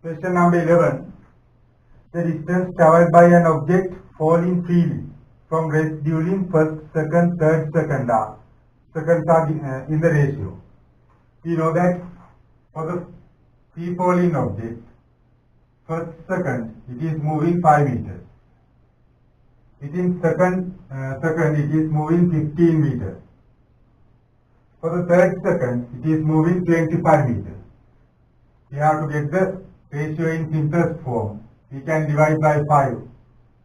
Question number 11. The distance traveled by an object falling freely from rest during first, second, third seconds are in the ratio. We know that for the free falling object, first second it is moving 5 meters. Within second it is moving 15 meters. For the third second it is moving 25 meters. We have to get the ratio in simplest form. We can divide by 5.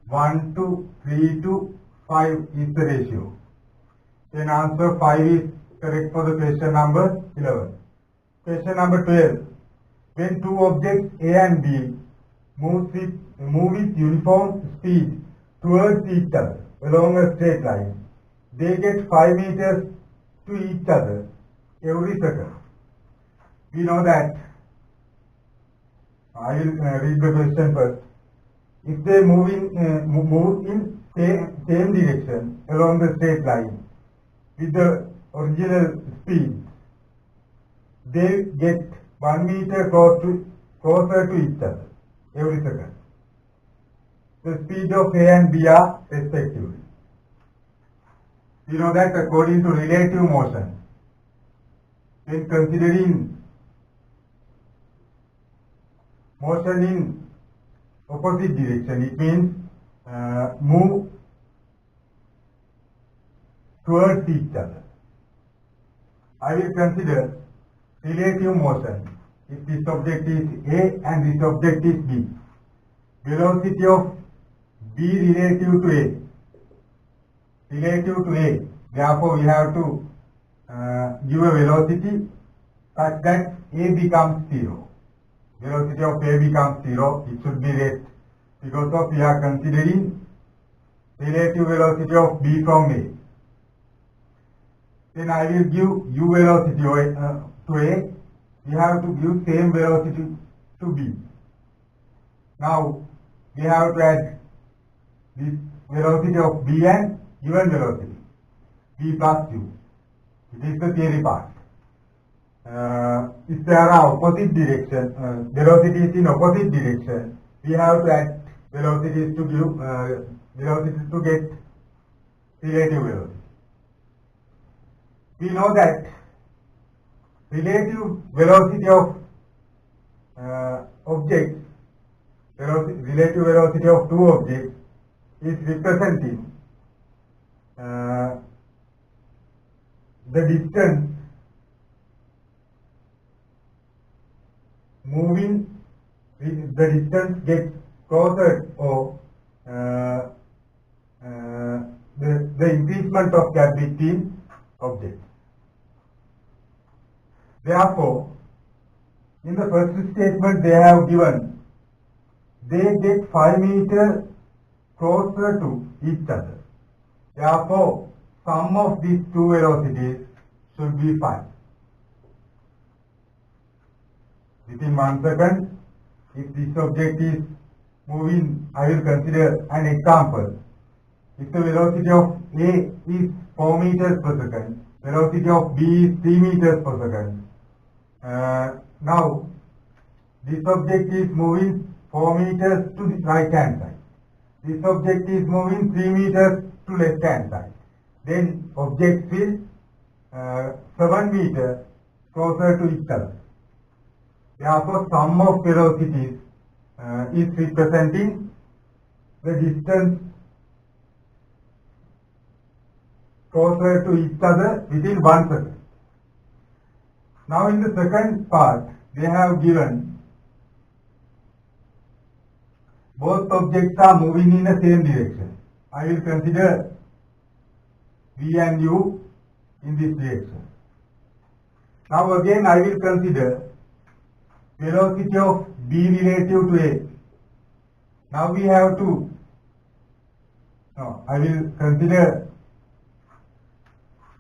1 to 3 to 5 is the ratio. Then answer 5 is correct for the question number 11. Question number 12. When two objects A and B move with uniform speed towards each other along a straight line, they get 5 meters to each other every second. We know that. I will read the question first. If they move in same direction along the straight line with the original speed, they get 1 meter closer to each other every second. The speed of A and B are respectively. We know that according to relative motion, when considering motion in opposite direction, it means move towards each other. I will consider relative motion if this object is A and this object is B. Velocity of B relative to A. Therefore, we have to give a velocity such that A becomes 0. Velocity of A becomes 0. It should be rest because of we are considering relative velocity of B from A. Then I will give U velocity to A. We have to give same velocity to B. Now we have to add this velocity of B and given velocity B plus U. It is the theory part. If there are opposite direction, velocities in opposite direction, we have to add velocities to give velocities to get relative velocity. We know that relative velocity of objects, relative velocity of two objects is representing the distance moving, the distance gets closer or the increasement of gap between objects. Therefore, in the first statement they have given they get 5 meters closer to each other. Therefore, sum of these two velocities should be 5. Within 1 second, if this object is moving, I will consider an example. If the velocity of A is 4 meters per second, velocity of B is 3 meters per second. Now, this object is moving 4 meters to the right hand side. This object is moving 3 meters to left hand side. Then objects will 7 meters closer to each other. Therefore, sum of velocities is representing the distance closer to each other within 1 second. Now, in the second part, they have given both objects are moving in the same direction. I will consider V and U in this direction. Now again I will consider velocity of B relative to A. Now we have to, I will consider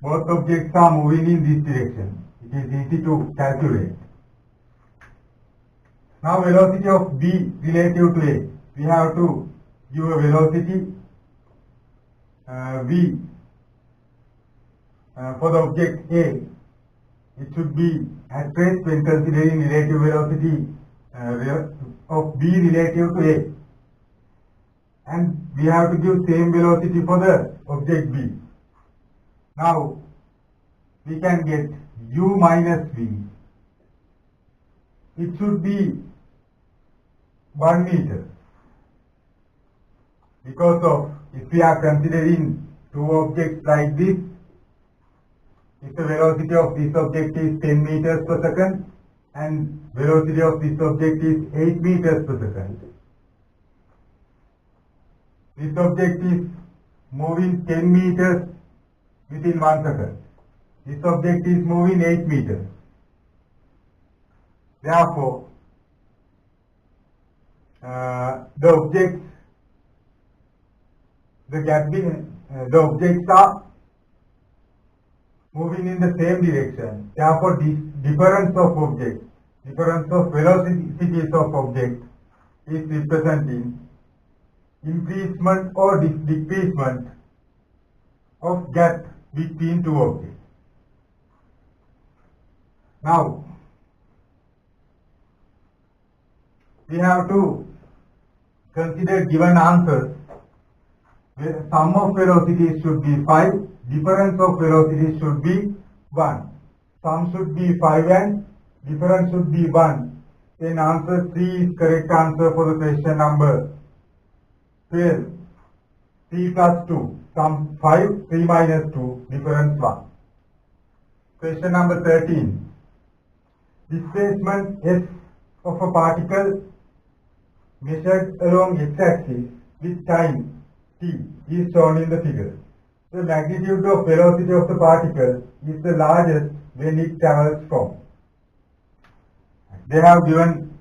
both objects are moving in this direction. It is easy to calculate. Now velocity of B relative to A. We have to give a velocity V for the object A. It should be at rest when considering relative velocity of B relative to A, and we have to give same velocity for the object B. Now we can get U minus V. It should be 1 meter, because of, if we are considering two objects like this, if the velocity of this object is 10 meters per second and velocity of this object is 8 meters per second, this object is moving 10 meters within 1 second. This object is moving 8 meters. Therefore, the objects are moving in the same direction. Therefore, this difference of velocities of objects is representing increasement or decreasement of gap between two objects. Now, we have to consider given answers. Sum of velocities should be 5, difference of velocities should be 1. Sum should be 5 and difference should be 1. Then answer 3 is correct answer for the question number 12. 3 plus 2, sum 5, 3 minus 2, difference 1. Question number 13. Displacement S of a particle measured along x-axis with time t is shown in the figure. The magnitude of velocity of the particle is the largest when it travels from. They have given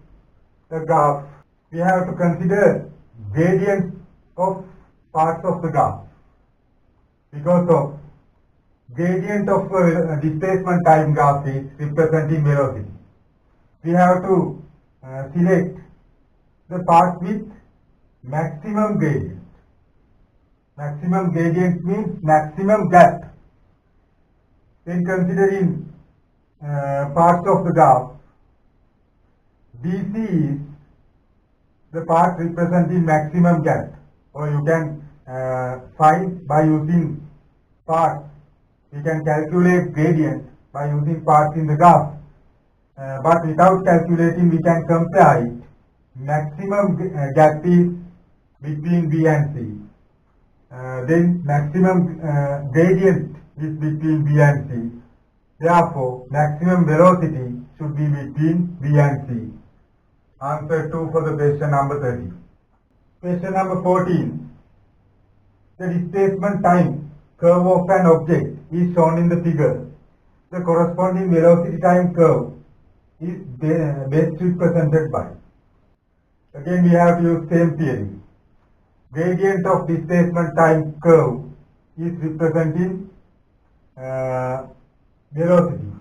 the graph. We have to consider gradients of parts of the graph, because of gradient of displacement time graph is representing velocity. We have to select the part with maximum gradient. Maximum gradient means maximum gap. When considering parts of the graph, DC is the part representing maximum gap, or you can find by using parts. You can calculate gradient by using parts in the graph, but without calculating we can compare it. Maximum gap is between B and C. Then maximum gradient is between B and C. Therefore, maximum velocity should be between B and C. Answer 2 for the question number 30. Question number 14. The displacement time curve of an object is shown in the figure. The corresponding velocity time curve is best represented by. Again, we have to use same theory. Gradient of displacement time curve is representing velocity.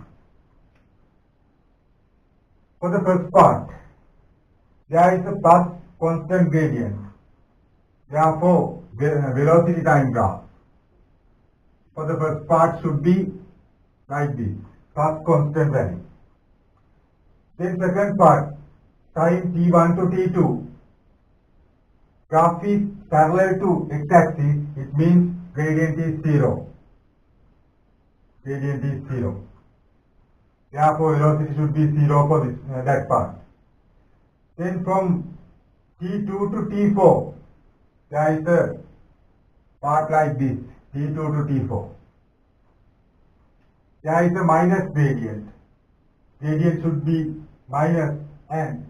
For the first part, there is a plus constant gradient. Therefore, velocity time graph for the first part should be like this, plus constant value. Then second part, time t1 to t2, graph is parallel to x-axis, it means gradient is 0. Gradient is 0. Therefore, velocity should be 0 for this, that part. Then from t2 to t4, there is a part like this, t2 to t4. There is a minus gradient. Gradient should be minus, and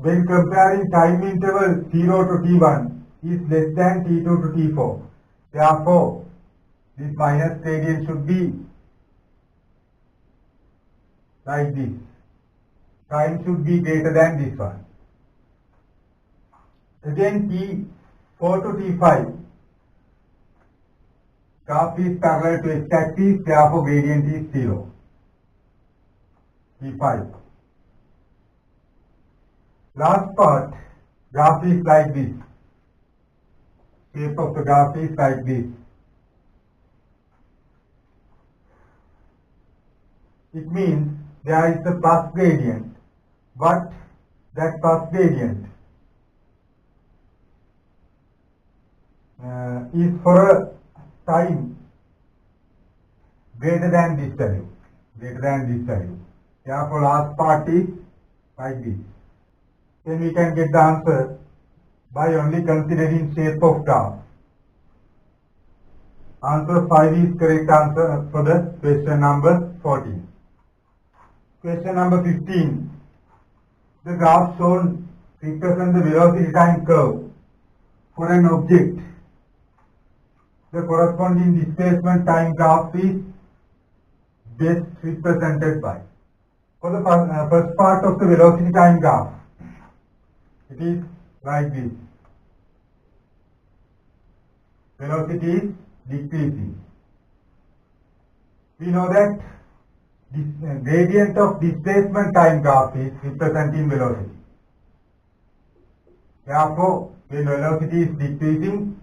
when comparing time interval 0 to t1 is less than t2 to t4. Therefore, this minus gradient should be like this. Time should be greater than this one. Again, t4 to t5, graph is parallel to x-axis, therefore gradient is 0. T5. Last part, graph is like this. Shape of the graph is like this. It means there is a plus gradient but that first gradient is for a time greater than this value. Therefore, last part is like this. Then we can get the answer by only considering shape of graph. Answer 5 is correct answer for the question number 14. Question number 15. The graph shown represents the velocity time curve for an object. The corresponding displacement time graph is best represented by. For the first part of the velocity time graph, it is like this. Velocity is decreasing. We know that this gradient of displacement time graph is representing velocity. Therefore, when velocity is decreasing,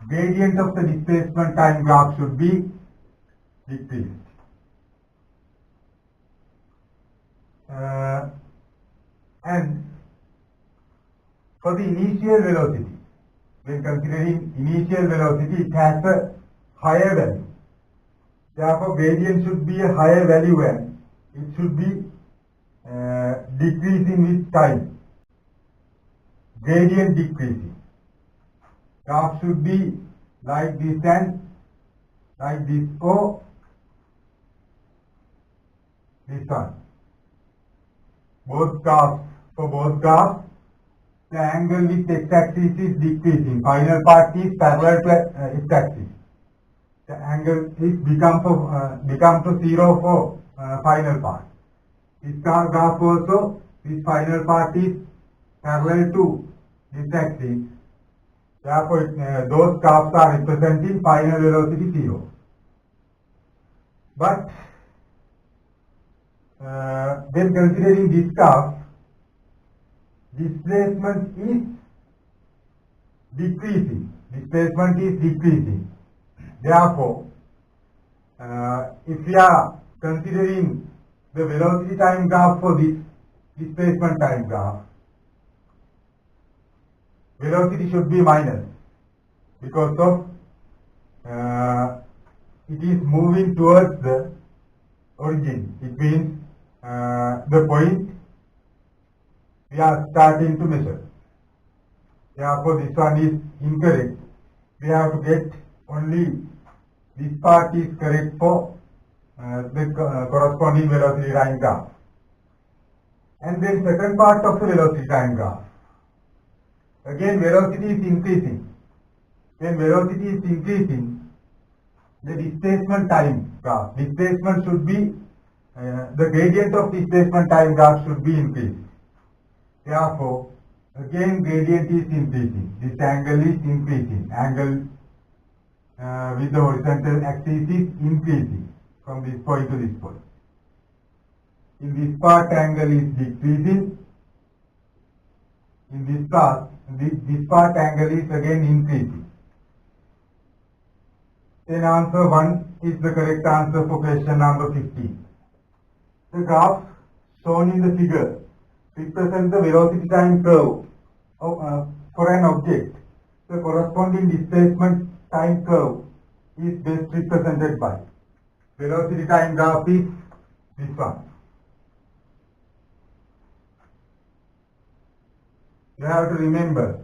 gradient of the displacement time graph should be decreased. And for the initial velocity, when considering initial velocity, it has a higher value. Therefore, gradient should be a higher value and it should be decreasing with time. Gradient decreasing. Graph should be like this and like this or this one. For both graphs, the angle with x-axis is decreasing. Final part is parallel to x-axis. The angle is become to 0 for final part. This graph also, this final part is parallel to this axis. Therefore, those graphs are representing final velocity 0. But when considering this graph, displacement is decreasing. Therefore, if we are considering the velocity time graph for this displacement time graph, velocity should be minus because of it is moving towards the origin. It means the point we are starting to measure. Therefore, this one is incorrect. We have to get only this part is correct for the corresponding velocity time graph. And then second part of the velocity time graph. Again, velocity is increasing. When velocity is increasing, the displacement time graph. Displacement should be, the gradient of displacement time graph should be increased. Therefore, again gradient is increasing. This angle is increasing. Angle with the horizontal axis is increasing from this point to this point. In this part, angle is decreasing. In this part, angle is again increasing. Then answer 1 is the correct answer for question number 15. The graph shown in the figure represents the velocity time curve for an object. The corresponding displacement time curve is best represented by. Velocity time graph is this one. You have to remember,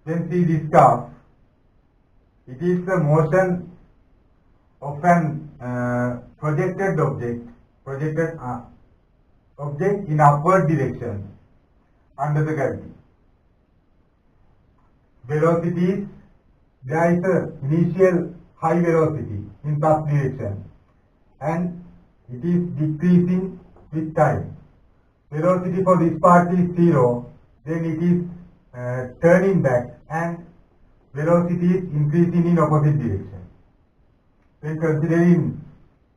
then see this graph. It is the motion of an projected object in upward direction under the gravity. Velocities, there is a initial high velocity in first direction and it is decreasing with time. Velocity for this part is 0, then it is turning back and velocity is increasing in opposite direction. When considering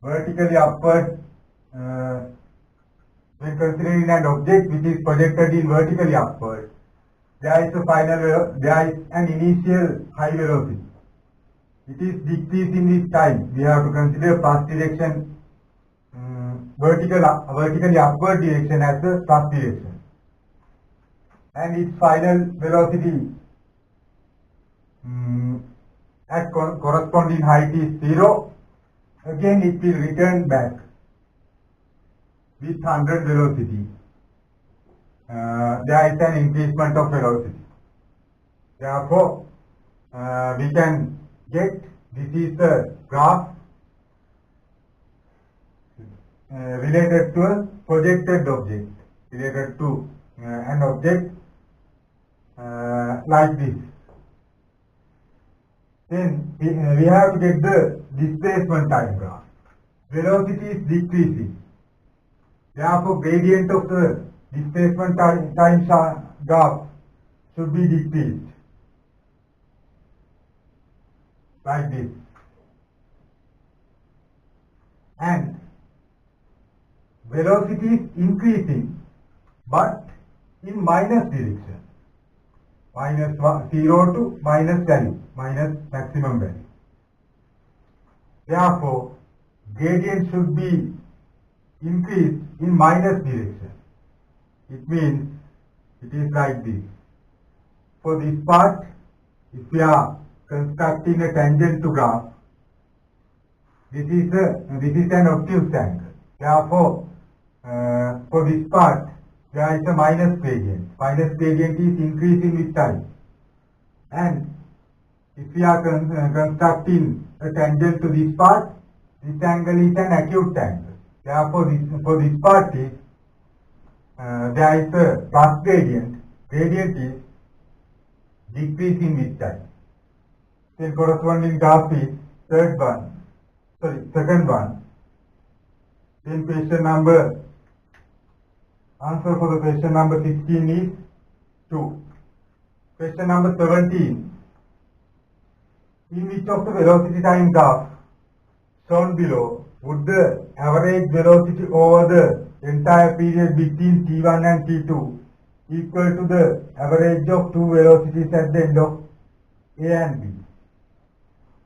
vertically upward, when considering an object which is projected in vertically upward, there is an initial high velocity. It is decreasing with time. We have to consider first direction vertically upward direction as the thrust direction, and its final velocity at corresponding height is 0. Again it will return back with 100 velocity. There is an increasement of velocity. Therefore, we can get this is the graph related to a projected object, related to an object like this. Then we have to get the displacement time graph. Velocity is decreasing. Therefore, gradient of the displacement time graph should be decreased like this. And velocity is increasing, but in minus direction. Minus 0 to minus value, minus maximum value. Therefore, gradient should be increased in minus direction. It means it is like this. For this part, if we are constructing a tangent to graph, this is an obtuse angle. Therefore, for this part, there is a minus gradient. Minus gradient is increasing with time. And if we are constructing a tangent to this part, this angle is an acute angle. Therefore, for this part is there is a plus gradient. Gradient is decreasing with time. Then corresponding graph is second one. Then answer for the question number 16 is 2. Question number 17. In which of the velocity time graph shown below would the average velocity over the entire period between t1 and t2 equal to the average of two velocities at the end of A and B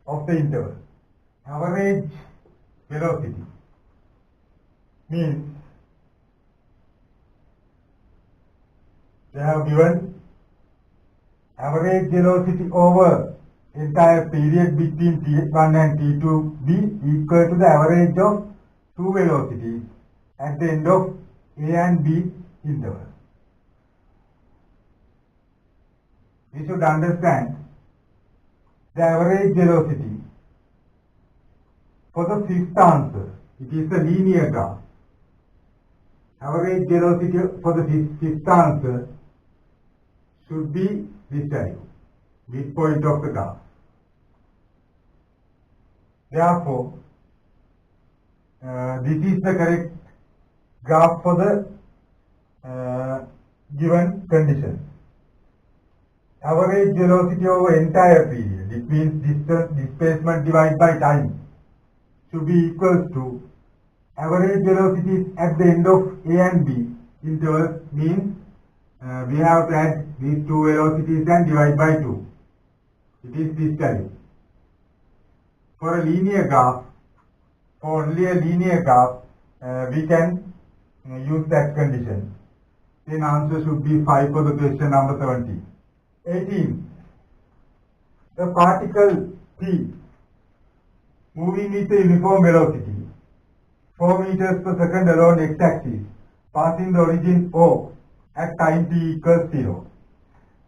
of the interval? Average velocity means they have given average velocity over entire period between T1 and T2B equal to the average of two velocities at the end of A and B interval. We should understand the average velocity for the fifth answer. It is a linear graph. Average velocity for the fifth answer should be this value, this point of the graph. Therefore, this is the correct graph for the given condition. Average velocity over entire period, it means displacement divided by time, should be equal to average velocities at the end of A and B intervals, means we have to add these two velocities and divide by 2. It is this value. For a linear graph, for only a linear graph, we can use that condition. Then answer should be 5 for the question number 17. 18. The particle P moving with a uniform velocity 4 meters per second along x-axis, passing the origin O at time t equals 0.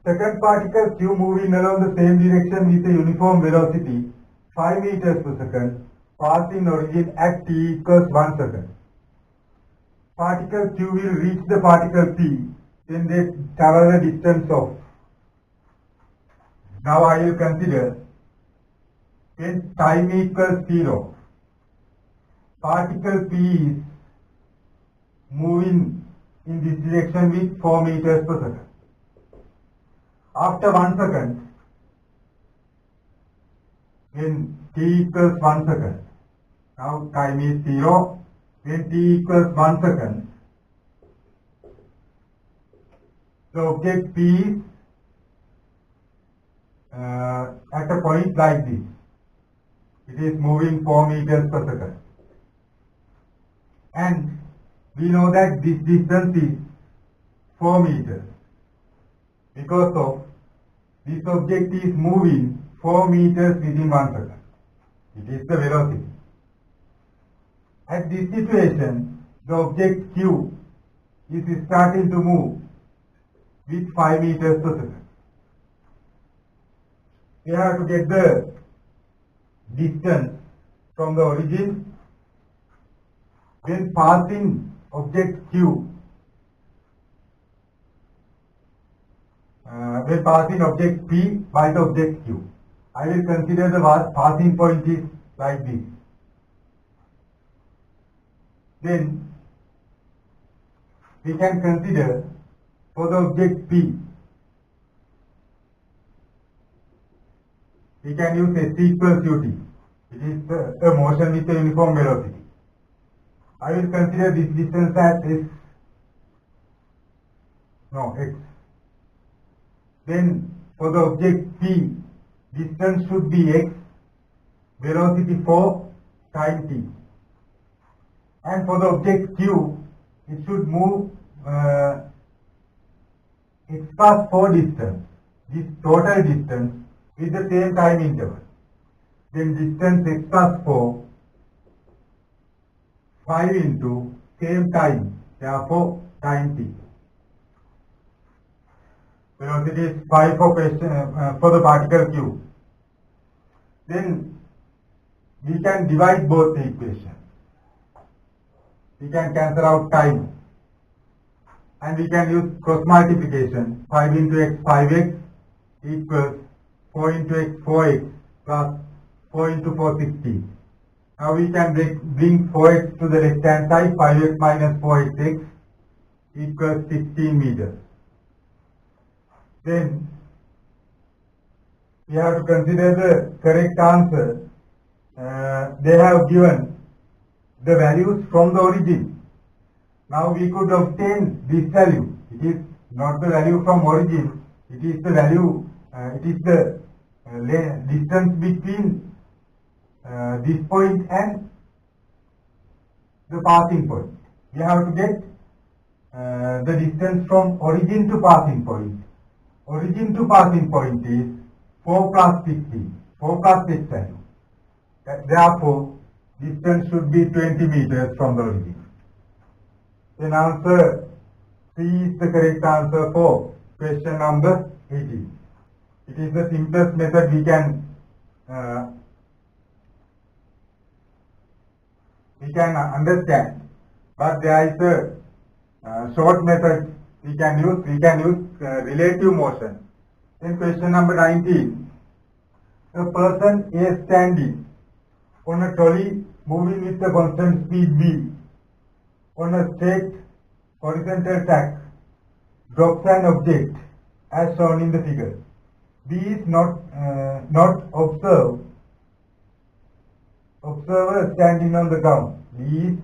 Second particle Q moving along the same direction with a uniform velocity 5 meters per second, passing origin at t equals 1 second. Particle Q will reach the particle P when they travel a distance of. Now I will consider when time equals 0. Particle P is moving in this direction with 4 meters per second. After 1 second, when t equals 1 second, now time is 0, when t equals 1 second, the object P is at a point like this. It is moving 4 meters per second. and we know that this distance is 4 meters. Because of this object is moving 4 meters within 1 second. It is the velocity. At this situation, the object Q is starting to move with 5 meters per second. We have to get the distance from the origin when passing object Q. When passing object P by the object Q. I will consider the passing point is like this. Then we can consider for the object P, we can use S equals ut. It is a motion with a uniform velocity. I will consider this distance as x. Then for the object P, distance should be x, velocity 4 time t. And for the object Q, it should move x plus 4 distance, this total distance with the same time interval. Then distance x plus 4, 5 into same time, therefore time t. Velocity is 5 for the particle Q. Then we can divide both the equations. We can cancel out time and we can use cross multiplication. 5 into x 5x equals 4 into x 4x plus 4 into 4 16. Now we can bring 4x to the left hand side. 5x minus 4xx equals 16 meters. Then we have to consider the correct answer. They have given the values from the origin. Now we could obtain this value. It is not the value from origin. It is the value. It is the distance between this point and the passing point. We have to get the distance from origin to passing point. Origin to passing point is 4 plus 16, 4 plus this value. Therefore, distance should be 20 meters from the origin. Then answer C is the correct answer for question number 18. It is the simplest method we can understand, but there is a short method we can use. We can use relative motion. Then question number 19. A person A standing on a trolley moving with a constant speed v on a straight horizontal track drops an object as shown in the figure. B is not observer standing on the ground. B is,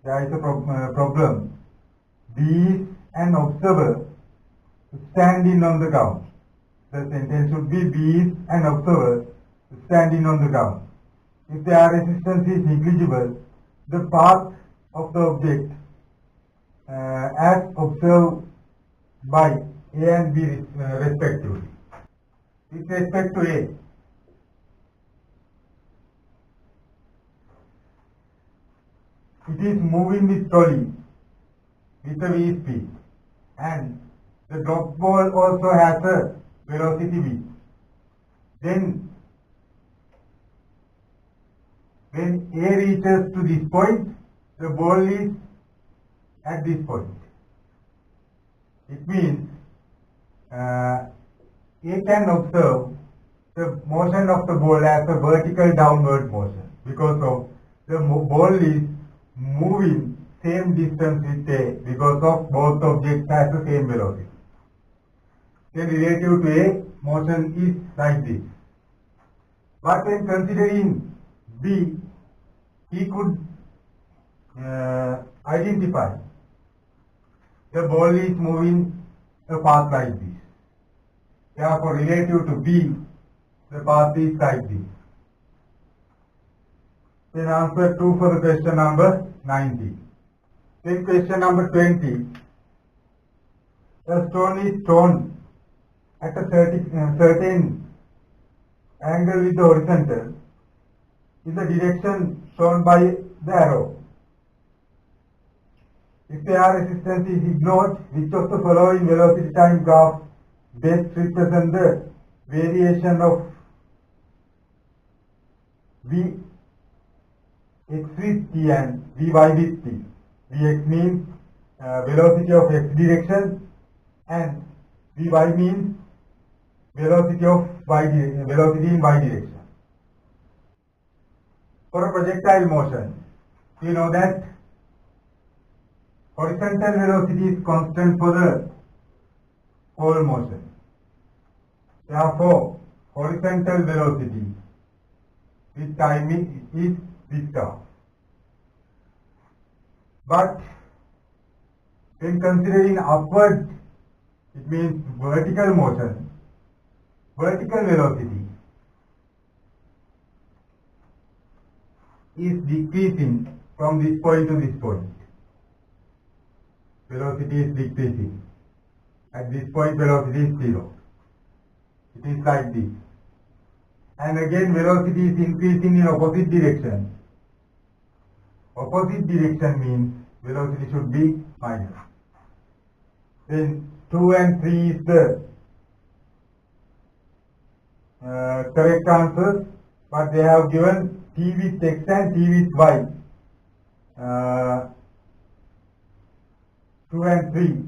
there is a problem. B is an observer standing on the ground. The sentence should be B is an observer standing on the ground. If the air resistance is negligible, the path of the object as observed by A and B respectively. With respect to A, it is moving with trolley with a v speed, and the drop ball also has a velocity v. Then when A reaches to this point, the ball is at this point. It means A can observe the motion of the ball as a vertical downward motion because of the ball is moving same distance with A because of both objects has the same velocity. Then relative to A, motion is like this. But when considering B, he could identify the ball is moving a path like this. Therefore, relative to B, the path is like this. Then answer 2 for the question number 19. Then question number 20. The stone is thrown at a certain angle with the horizontal in the direction shown by the arrow. If the air resistance is ignored, which of the following velocity time graph best represent the variation of V x with t and Vy with t? Vx means velocity of x direction and Vy means velocity of velocity in y direction. For a projectile motion, you know that horizontal velocity is constant for the whole motion. Therefore, horizontal velocity with time is vector. But when considering upward, it means vertical motion, vertical velocity is decreasing from this point to this point. Velocity is decreasing. At this point, velocity is 0. It is like this. And again, velocity is increasing in opposite direction. Opposite direction means velocity should be minus. Then 2 and 3 is the correct answers, but they have given t with x and t with y. 2 and 3.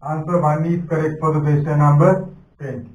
Answer 1 is correct for the question number 20.